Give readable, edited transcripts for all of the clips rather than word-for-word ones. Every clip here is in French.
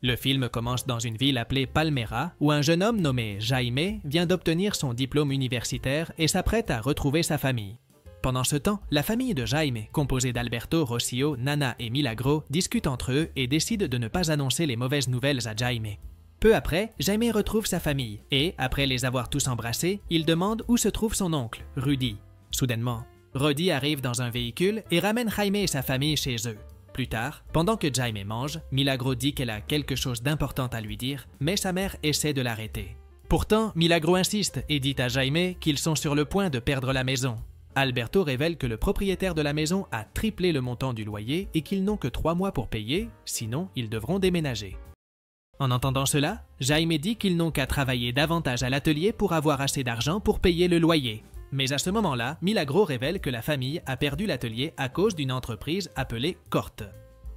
Le film commence dans une ville appelée Palmera, où un jeune homme nommé Jaime vient d'obtenir son diplôme universitaire et s'apprête à retrouver sa famille. Pendant ce temps, la famille de Jaime, composée d'Alberto, Rocio, Nana et Milagro, discute entre eux et décide de ne pas annoncer les mauvaises nouvelles à Jaime. Peu après, Jaime retrouve sa famille et, après les avoir tous embrassés, il demande où se trouve son oncle, Rudy. Soudainement, Rudy arrive dans un véhicule et ramène Jaime et sa famille chez eux. Plus tard, pendant que Jaime mange, Milagro dit qu'elle a quelque chose d'important à lui dire, mais sa mère essaie de l'arrêter. Pourtant, Milagro insiste et dit à Jaime qu'ils sont sur le point de perdre la maison. Alberto révèle que le propriétaire de la maison a triplé le montant du loyer et qu'ils n'ont que 3 mois pour payer, sinon ils devront déménager. En entendant cela, Jaime dit qu'ils n'ont qu'à travailler davantage à l'atelier pour avoir assez d'argent pour payer le loyer. Mais à ce moment-là, Milagro révèle que la famille a perdu l'atelier à cause d'une entreprise appelée Corte.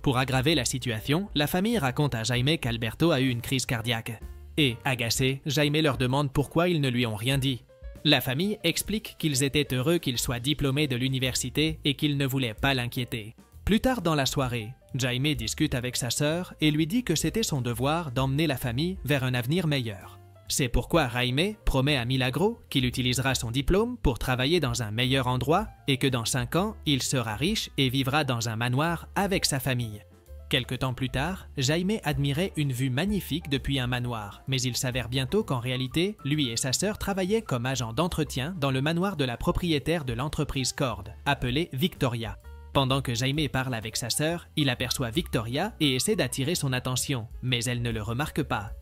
Pour aggraver la situation, la famille raconte à Jaime qu'Alberto a eu une crise cardiaque. Et, agacé, Jaime leur demande pourquoi ils ne lui ont rien dit. La famille explique qu'ils étaient heureux qu'il soit diplômé de l'université et qu'ils ne voulaient pas l'inquiéter. Plus tard dans la soirée, Jaime discute avec sa sœur et lui dit que c'était son devoir d'emmener la famille vers un avenir meilleur. C'est pourquoi Jaime promet à Milagro qu'il utilisera son diplôme pour travailler dans un meilleur endroit et que dans 5 ans, il sera riche et vivra dans un manoir avec sa famille. Quelque temps plus tard, Jaime admirait une vue magnifique depuis un manoir, mais il s'avère bientôt qu'en réalité, lui et sa sœur travaillaient comme agents d'entretien dans le manoir de la propriétaire de l'entreprise Cord, appelée Victoria. Pendant que Jaime parle avec sa sœur, il aperçoit Victoria et essaie d'attirer son attention, mais elle ne le remarque pas.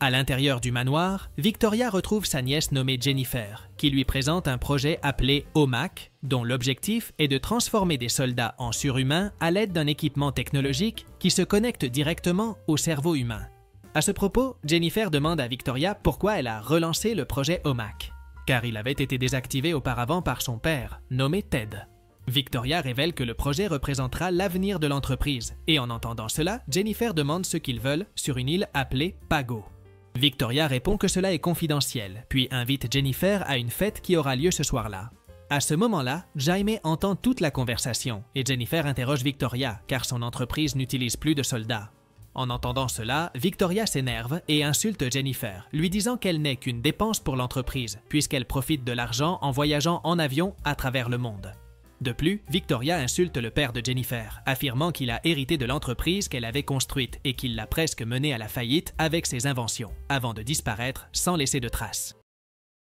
À l'intérieur du manoir, Victoria retrouve sa nièce nommée Jennifer, qui lui présente un projet appelé OMAC, dont l'objectif est de transformer des soldats en surhumains à l'aide d'un équipement technologique qui se connecte directement au cerveau humain. À ce propos, Jennifer demande à Victoria pourquoi elle a relancé le projet OMAC, car il avait été désactivé auparavant par son père, nommé Ted. Victoria révèle que le projet représentera l'avenir de l'entreprise, et en entendant cela, Jennifer demande ce qu'ils veulent sur une île appelée Pago. Victoria répond que cela est confidentiel, puis invite Jennifer à une fête qui aura lieu ce soir-là. À ce moment-là, Jaime entend toute la conversation et Jennifer interroge Victoria car son entreprise n'utilise plus de soldats. En entendant cela, Victoria s'énerve et insulte Jennifer, lui disant qu'elle n'est qu'une dépense pour l'entreprise puisqu'elle profite de l'argent en voyageant en avion à travers le monde. De plus, Victoria insulte le père de Jennifer, affirmant qu'il a hérité de l'entreprise qu'elle avait construite et qu'il l'a presque menée à la faillite avec ses inventions, avant de disparaître sans laisser de traces.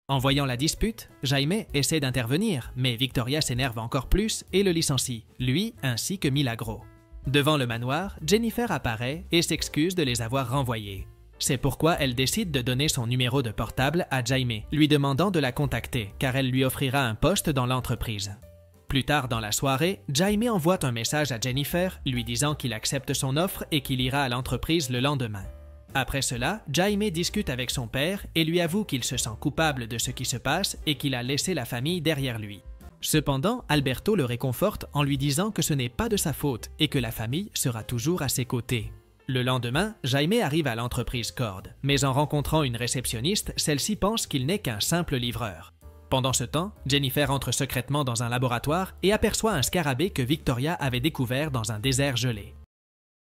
En voyant la dispute, Jaime essaie d'intervenir, mais Victoria s'énerve encore plus et le licencie, lui ainsi que Milagro. Devant le manoir, Jennifer apparaît et s'excuse de les avoir renvoyés. C'est pourquoi elle décide de donner son numéro de portable à Jaime, lui demandant de la contacter, car elle lui offrira un poste dans l'entreprise. Plus tard dans la soirée, Jaime envoie un message à Jennifer lui disant qu'il accepte son offre et qu'il ira à l'entreprise le lendemain. Après cela, Jaime discute avec son père et lui avoue qu'il se sent coupable de ce qui se passe et qu'il a laissé la famille derrière lui. Cependant, Alberto le réconforte en lui disant que ce n'est pas de sa faute et que la famille sera toujours à ses côtés. Le lendemain, Jaime arrive à l'entreprise Cord, mais en rencontrant une réceptionniste, celle-ci pense qu'il n'est qu'un simple livreur. Pendant ce temps, Jennifer entre secrètement dans un laboratoire et aperçoit un scarabée que Victoria avait découvert dans un désert gelé.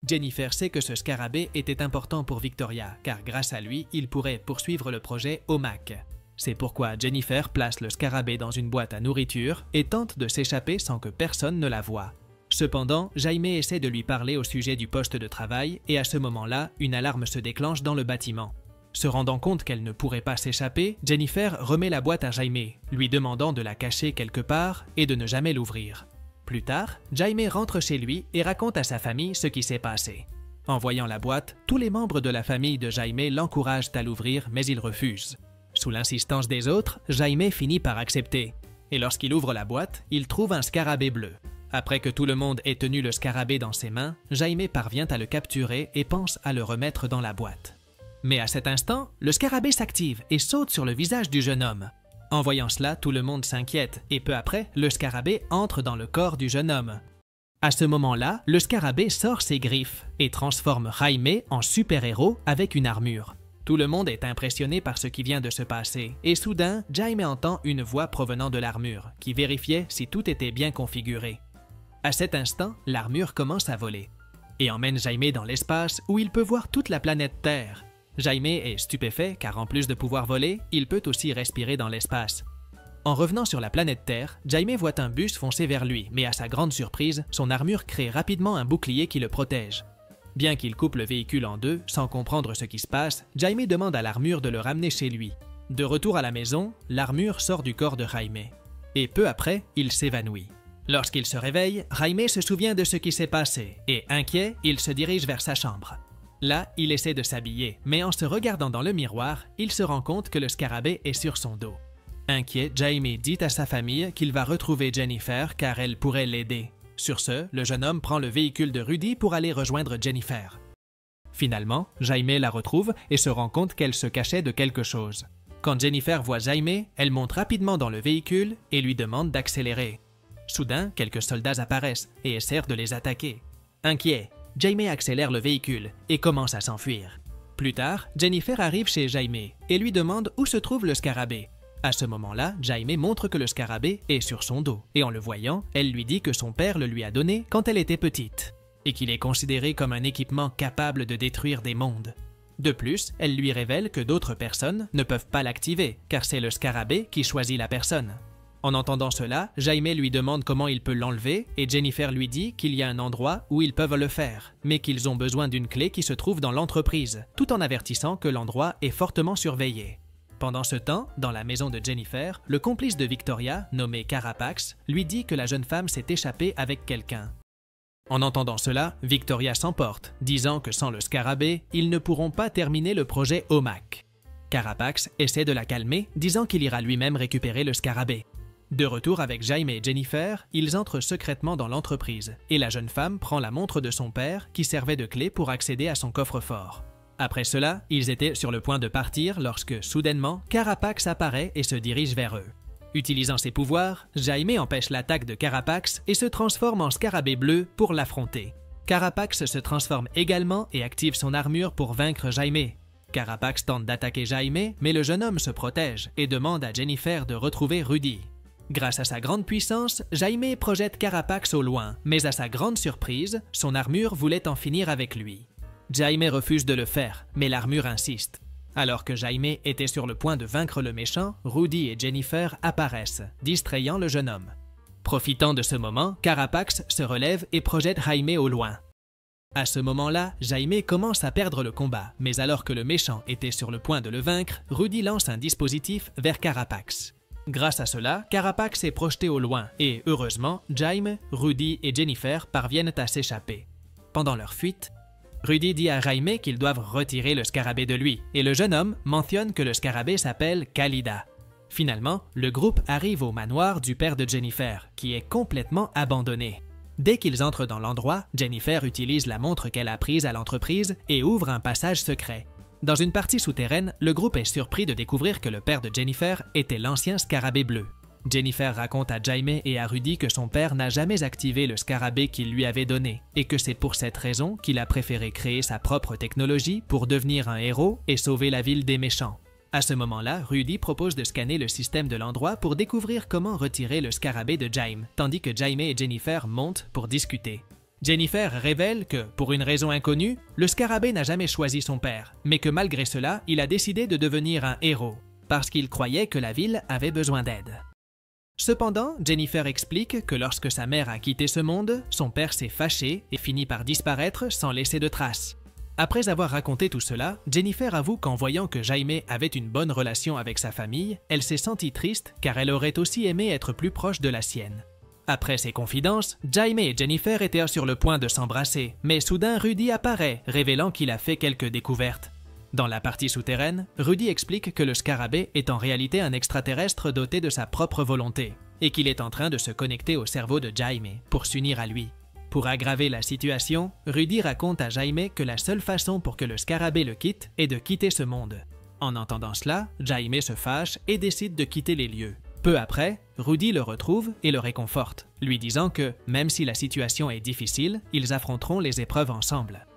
Jennifer sait que ce scarabée était important pour Victoria, car grâce à lui, il pourrait poursuivre le projet OMAC. C'est pourquoi Jennifer place le scarabée dans une boîte à nourriture et tente de s'échapper sans que personne ne la voie. Cependant, Jaime essaie de lui parler au sujet du poste de travail et à ce moment-là, une alarme se déclenche dans le bâtiment. Se rendant compte qu'elle ne pourrait pas s'échapper, Jennifer remet la boîte à Jaime, lui demandant de la cacher quelque part et de ne jamais l'ouvrir. Plus tard, Jaime rentre chez lui et raconte à sa famille ce qui s'est passé. En voyant la boîte, tous les membres de la famille de Jaime l'encouragent à l'ouvrir, mais il refuse. Sous l'insistance des autres, Jaime finit par accepter. Et lorsqu'il ouvre la boîte, il trouve un scarabée bleu. Après que tout le monde ait tenu le scarabée dans ses mains, Jaime parvient à le capturer et pense à le remettre dans la boîte. Mais à cet instant, le scarabée s'active et saute sur le visage du jeune homme. En voyant cela, tout le monde s'inquiète et peu après, le scarabée entre dans le corps du jeune homme. À ce moment-là, le scarabée sort ses griffes et transforme Jaime en super-héros avec une armure. Tout le monde est impressionné par ce qui vient de se passer et soudain, Jaime entend une voix provenant de l'armure qui vérifiait si tout était bien configuré. À cet instant, l'armure commence à voler. et emmène Jaime dans l'espace où il peut voir toute la planète Terre. Jaime est stupéfait car en plus de pouvoir voler, il peut aussi respirer dans l'espace. En revenant sur la planète Terre, Jaime voit un bus foncer vers lui, mais à sa grande surprise, son armure crée rapidement un bouclier qui le protège. Bien qu'il coupe le véhicule en deux, sans comprendre ce qui se passe, Jaime demande à l'armure de le ramener chez lui. De retour à la maison, l'armure sort du corps de Jaime. Et peu après, il s'évanouit. Lorsqu'il se réveille, Jaime se souvient de ce qui s'est passé, et inquiet, il se dirige vers sa chambre. Là, il essaie de s'habiller, mais en se regardant dans le miroir, il se rend compte que le scarabée est sur son dos. Inquiet, Jaime dit à sa famille qu'il va retrouver Jennifer car elle pourrait l'aider. Sur ce, le jeune homme prend le véhicule de Rudy pour aller rejoindre Jennifer. Finalement, Jaime la retrouve et se rend compte qu'elle se cachait de quelque chose. Quand Jennifer voit Jaime, elle monte rapidement dans le véhicule et lui demande d'accélérer. Soudain, quelques soldats apparaissent et essaient de les attaquer. Inquiet, Jaime accélère le véhicule et commence à s'enfuir. Plus tard, Jennifer arrive chez Jaime et lui demande où se trouve le scarabée. À ce moment-là, Jaime montre que le scarabée est sur son dos, et en le voyant, elle lui dit que son père le lui a donné quand elle était petite, et qu'il est considéré comme un équipement capable de détruire des mondes. De plus, elle lui révèle que d'autres personnes ne peuvent pas l'activer, car c'est le scarabée qui choisit la personne. En entendant cela, Jaime lui demande comment il peut l'enlever, et Jennifer lui dit qu'il y a un endroit où ils peuvent le faire, mais qu'ils ont besoin d'une clé qui se trouve dans l'entreprise, tout en avertissant que l'endroit est fortement surveillé. Pendant ce temps, dans la maison de Jennifer, le complice de Victoria, nommé Carapax, lui dit que la jeune femme s'est échappée avec quelqu'un. En entendant cela, Victoria s'emporte, disant que sans le scarabée, ils ne pourront pas terminer le projet OMAC. Carapax essaie de la calmer, disant qu'il ira lui-même récupérer le scarabée. De retour avec Jaime et Jennifer, ils entrent secrètement dans l'entreprise, et la jeune femme prend la montre de son père qui servait de clé pour accéder à son coffre-fort. Après cela, ils étaient sur le point de partir lorsque, soudainement, Carapax apparaît et se dirige vers eux. Utilisant ses pouvoirs, Jaime empêche l'attaque de Carapax et se transforme en scarabée bleu pour l'affronter. Carapax se transforme également et active son armure pour vaincre Jaime. Carapax tente d'attaquer Jaime, mais le jeune homme se protège et demande à Jennifer de retrouver Rudy. Grâce à sa grande puissance, Jaime projette Carapax au loin, mais à sa grande surprise, son armure voulait en finir avec lui. Jaime refuse de le faire, mais l'armure insiste. Alors que Jaime était sur le point de vaincre le méchant, Rudy et Jennifer apparaissent, distrayant le jeune homme. Profitant de ce moment, Carapax se relève et projette Jaime au loin. À ce moment-là, Jaime commence à perdre le combat, mais alors que le méchant était sur le point de le vaincre, Rudy lance un dispositif vers Carapax. Grâce à cela, Carapax est projeté au loin et, heureusement, Jaime, Rudy et Jennifer parviennent à s'échapper. Pendant leur fuite, Rudy dit à Jaime qu'ils doivent retirer le scarabée de lui, et le jeune homme mentionne que le scarabée s'appelle Khalida. Finalement, le groupe arrive au manoir du père de Jennifer, qui est complètement abandonné. Dès qu'ils entrent dans l'endroit, Jennifer utilise la montre qu'elle a prise à l'entreprise et ouvre un passage secret. Dans une partie souterraine, le groupe est surpris de découvrir que le père de Jennifer était l'ancien scarabée bleu. Jennifer raconte à Jaime et à Rudy que son père n'a jamais activé le scarabée qu'il lui avait donné et que c'est pour cette raison qu'il a préféré créer sa propre technologie pour devenir un héros et sauver la ville des méchants. À ce moment-là, Rudy propose de scanner le système de l'endroit pour découvrir comment retirer le scarabée de Jaime, tandis que Jaime et Jennifer montent pour discuter. Jennifer révèle que, pour une raison inconnue, le scarabée n'a jamais choisi son père, mais que malgré cela, il a décidé de devenir un héros, parce qu'il croyait que la ville avait besoin d'aide. Cependant, Jennifer explique que lorsque sa mère a quitté ce monde, son père s'est fâché et finit par disparaître sans laisser de traces. Après avoir raconté tout cela, Jennifer avoue qu'en voyant que Jaime avait une bonne relation avec sa famille, elle s'est sentie triste car elle aurait aussi aimé être plus proche de la sienne. Après ces confidences, Jaime et Jennifer étaient sur le point de s'embrasser, mais soudain Rudy apparaît, révélant qu'il a fait quelques découvertes. Dans la partie souterraine, Rudy explique que le scarabée est en réalité un extraterrestre doté de sa propre volonté, et qu'il est en train de se connecter au cerveau de Jaime pour s'unir à lui. Pour aggraver la situation, Rudy raconte à Jaime que la seule façon pour que le scarabée le quitte est de quitter ce monde. En entendant cela, Jaime se fâche et décide de quitter les lieux. Peu après, Rudy le retrouve et le réconforte, lui disant que, même si la situation est difficile, ils affronteront les épreuves ensemble.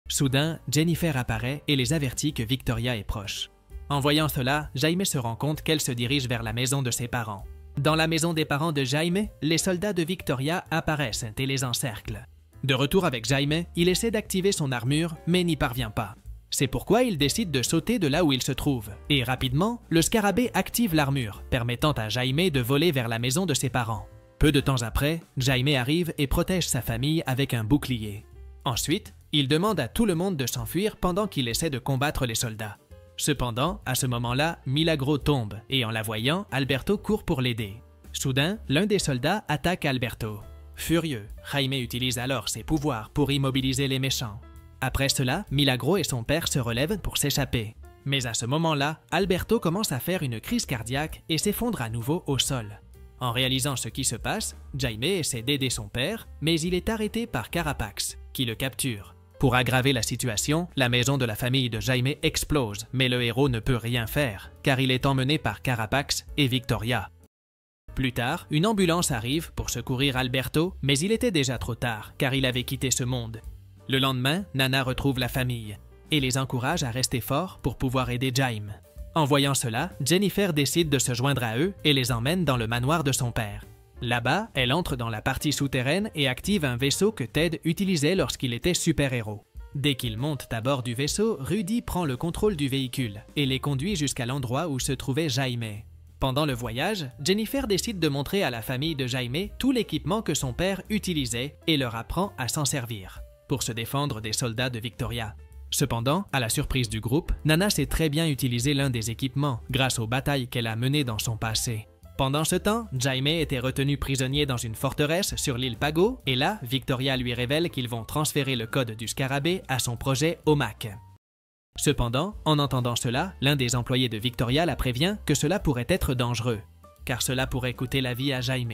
Soudain, Jennifer apparaît et les avertit que Victoria est proche. En voyant cela, Jaime se rend compte qu'elle se dirige vers la maison de ses parents. Dans la maison des parents de Jaime, les soldats de Victoria apparaissent et les encerclent. De retour avec Jaime, il essaie d'activer son armure, mais n'y parvient pas. C'est pourquoi il décide de sauter de là où il se trouve. Et rapidement, le scarabée active l'armure, permettant à Jaime de voler vers la maison de ses parents. Peu de temps après, Jaime arrive et protège sa famille avec un bouclier. Ensuite, il demande à tout le monde de s'enfuir pendant qu'il essaie de combattre les soldats. Cependant, à ce moment-là, Milagro tombe et en la voyant, Alberto court pour l'aider. Soudain, l'un des soldats attaque Alberto. Furieux, Jaime utilise alors ses pouvoirs pour immobiliser les méchants. Après cela, Milagro et son père se relèvent pour s'échapper. Mais à ce moment-là, Alberto commence à faire une crise cardiaque et s'effondre à nouveau au sol. En réalisant ce qui se passe, Jaime essaie d'aider son père, mais il est arrêté par Carapax, qui le capture. Pour aggraver la situation, la maison de la famille de Jaime explose, mais le héros ne peut rien faire, car il est emmené par Carapax et Victoria. Plus tard, une ambulance arrive pour secourir Alberto, mais il était déjà trop tard, car il avait quitté ce monde. Le lendemain, Nana retrouve la famille et les encourage à rester forts pour pouvoir aider Jaime. En voyant cela, Jennifer décide de se joindre à eux et les emmène dans le manoir de son père. Là-bas, elle entre dans la partie souterraine et active un vaisseau que Ted utilisait lorsqu'il était super-héros. Dès qu'ils montent à bord du vaisseau, Rudy prend le contrôle du véhicule et les conduit jusqu'à l'endroit où se trouvait Jaime. Pendant le voyage, Jennifer décide de montrer à la famille de Jaime tout l'équipement que son père utilisait et leur apprend à s'en servir pour se défendre des soldats de Victoria. Cependant, à la surprise du groupe, Nana sait très bien utiliser l'un des équipements grâce aux batailles qu'elle a menées dans son passé. Pendant ce temps, Jaime était retenu prisonnier dans une forteresse sur l'île Pago et là, Victoria lui révèle qu'ils vont transférer le code du scarabée à son projet OMAC. Cependant, en entendant cela, l'un des employés de Victoria la prévient que cela pourrait être dangereux, car cela pourrait coûter la vie à Jaime.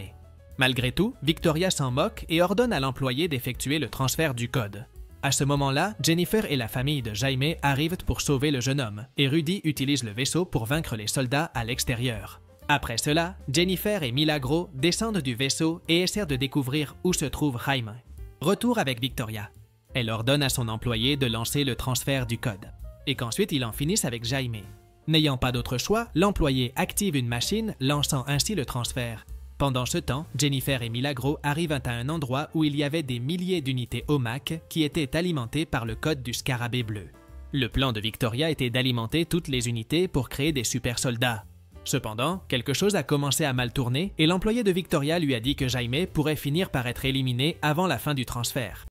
Malgré tout, Victoria s'en moque et ordonne à l'employé d'effectuer le transfert du code. À ce moment-là, Jennifer et la famille de Jaime arrivent pour sauver le jeune homme, et Rudy utilise le vaisseau pour vaincre les soldats à l'extérieur. Après cela, Jennifer et Milagro descendent du vaisseau et essaient de découvrir où se trouve Jaime. Retour avec Victoria. Elle ordonne à son employé de lancer le transfert du code, et qu'ensuite il en finisse avec Jaime. N'ayant pas d'autre choix, l'employé active une machine, lançant ainsi le transfert. Pendant ce temps, Jennifer et Milagro arrivent à un endroit où il y avait des milliers d'unités OMAC qui étaient alimentées par le code du scarabée bleu. Le plan de Victoria était d'alimenter toutes les unités pour créer des super soldats. Cependant, quelque chose a commencé à mal tourner et l'employé de Victoria lui a dit que Jaime pourrait finir par être éliminé avant la fin du transfert.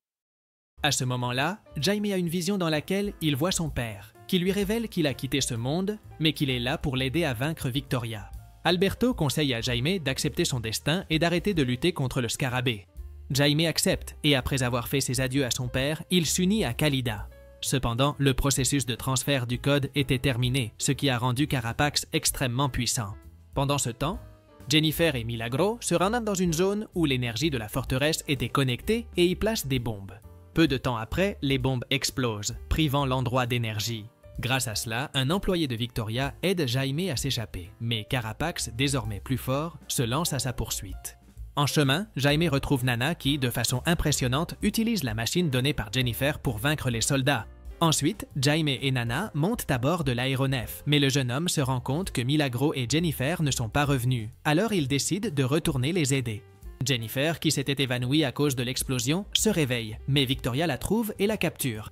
À ce moment-là, Jaime a une vision dans laquelle il voit son père, qui lui révèle qu'il a quitté ce monde, mais qu'il est là pour l'aider à vaincre Victoria. Alberto conseille à Jaime d'accepter son destin et d'arrêter de lutter contre le scarabée. Jaime accepte et après avoir fait ses adieux à son père, il s'unit à Khalida. Cependant, le processus de transfert du code était terminé, ce qui a rendu Carapax extrêmement puissant. Pendant ce temps, Jennifer et Milagro se rendent dans une zone où l'énergie de la forteresse était connectée et y placent des bombes. Peu de temps après, les bombes explosent, privant l'endroit d'énergie. Grâce à cela, un employé de Victoria aide Jaime à s'échapper, mais Carapax, désormais plus fort, se lance à sa poursuite. En chemin, Jaime retrouve Nana qui, de façon impressionnante, utilise la machine donnée par Jennifer pour vaincre les soldats. Ensuite, Jaime et Nana montent à bord de l'aéronef, mais le jeune homme se rend compte que Milagro et Jennifer ne sont pas revenus, alors il décide de retourner les aider. Jennifer, qui s'était évanouie à cause de l'explosion, se réveille, mais Victoria la trouve et la capture.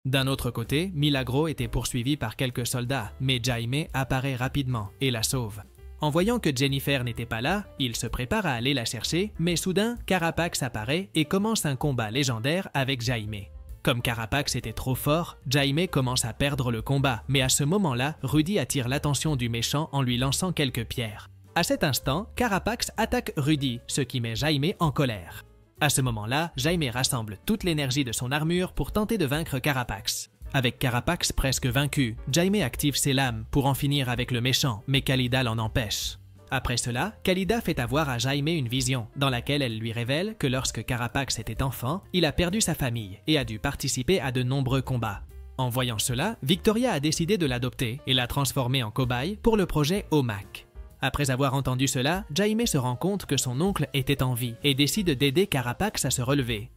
D'un autre côté, Milagro était poursuivie par quelques soldats, mais Jaime apparaît rapidement et la sauve. En voyant que Jennifer n'était pas là, il se prépare à aller la chercher, mais soudain, Carapax apparaît et commence un combat légendaire avec Jaime. Comme Carapax était trop fort, Jaime commence à perdre le combat, mais à ce moment-là, Rudy attire l'attention du méchant en lui lançant quelques pierres. À cet instant, Carapax attaque Rudy, ce qui met Jaime en colère. À ce moment-là, Jaime rassemble toute l'énergie de son armure pour tenter de vaincre Carapax. Avec Carapax presque vaincu, Jaime active ses lames pour en finir avec le méchant, mais Khalida l'en empêche. Après cela, Khalida fait avoir à Jaime une vision, dans laquelle elle lui révèle que lorsque Carapax était enfant, il a perdu sa famille et a dû participer à de nombreux combats. En voyant cela, Victoria a décidé de l'adopter et l'a transformé en cobaye pour le projet OMAC. Après avoir entendu cela, Jaime se rend compte que son oncle était en vie et décide d'aider Carapax à se relever,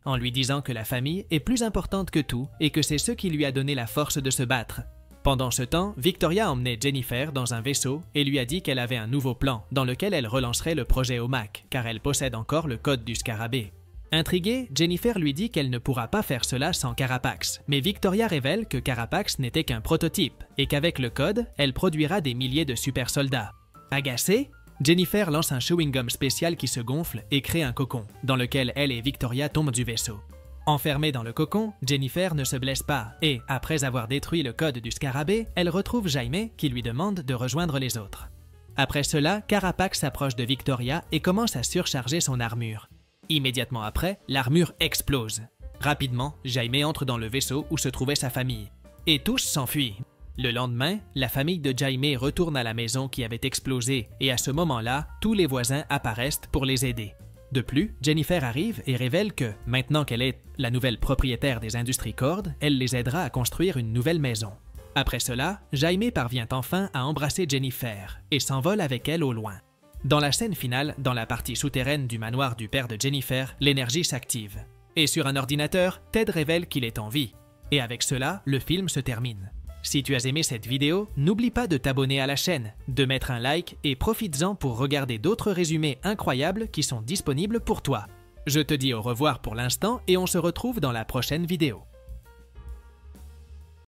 en lui disant que la famille est plus importante que tout et que c'est ce qui lui a donné la force de se battre. Pendant ce temps, Victoria emmenait Jennifer dans un vaisseau et lui a dit qu'elle avait un nouveau plan dans lequel elle relancerait le projet OMAC, car elle possède encore le code du scarabée. Intriguée, Jennifer lui dit qu'elle ne pourra pas faire cela sans Carapax, mais Victoria révèle que Carapax n'était qu'un prototype et qu'avec le code, elle produira des milliers de super soldats. Agacée, Jennifer lance un chewing-gum spécial qui se gonfle et crée un cocon, dans lequel elle et Victoria tombent du vaisseau. Enfermée dans le cocon, Jennifer ne se blesse pas et, après avoir détruit le code du scarabée, elle retrouve Jaime qui lui demande de rejoindre les autres. Après cela, Carapax s'approche de Victoria et commence à surcharger son armure. Immédiatement après, l'armure explose. Rapidement, Jaime entre dans le vaisseau où se trouvait sa famille. Et tous s'enfuient. Le lendemain, la famille de Jaime retourne à la maison qui avait explosé et à ce moment-là, tous les voisins apparaissent pour les aider. De plus, Jennifer arrive et révèle que, maintenant qu'elle est la nouvelle propriétaire des industries Cord, elle les aidera à construire une nouvelle maison. Après cela, Jaime parvient enfin à embrasser Jennifer et s'envole avec elle au loin. Dans la scène finale, dans la partie souterraine du manoir du père de Jennifer, l'énergie s'active. Et sur un ordinateur, Ted révèle qu'il est en vie. Et avec cela, le film se termine. Si tu as aimé cette vidéo, n'oublie pas de t'abonner à la chaîne, de mettre un like et profites-en pour regarder d'autres résumés incroyables qui sont disponibles pour toi. Je te dis au revoir pour l'instant et on se retrouve dans la prochaine vidéo.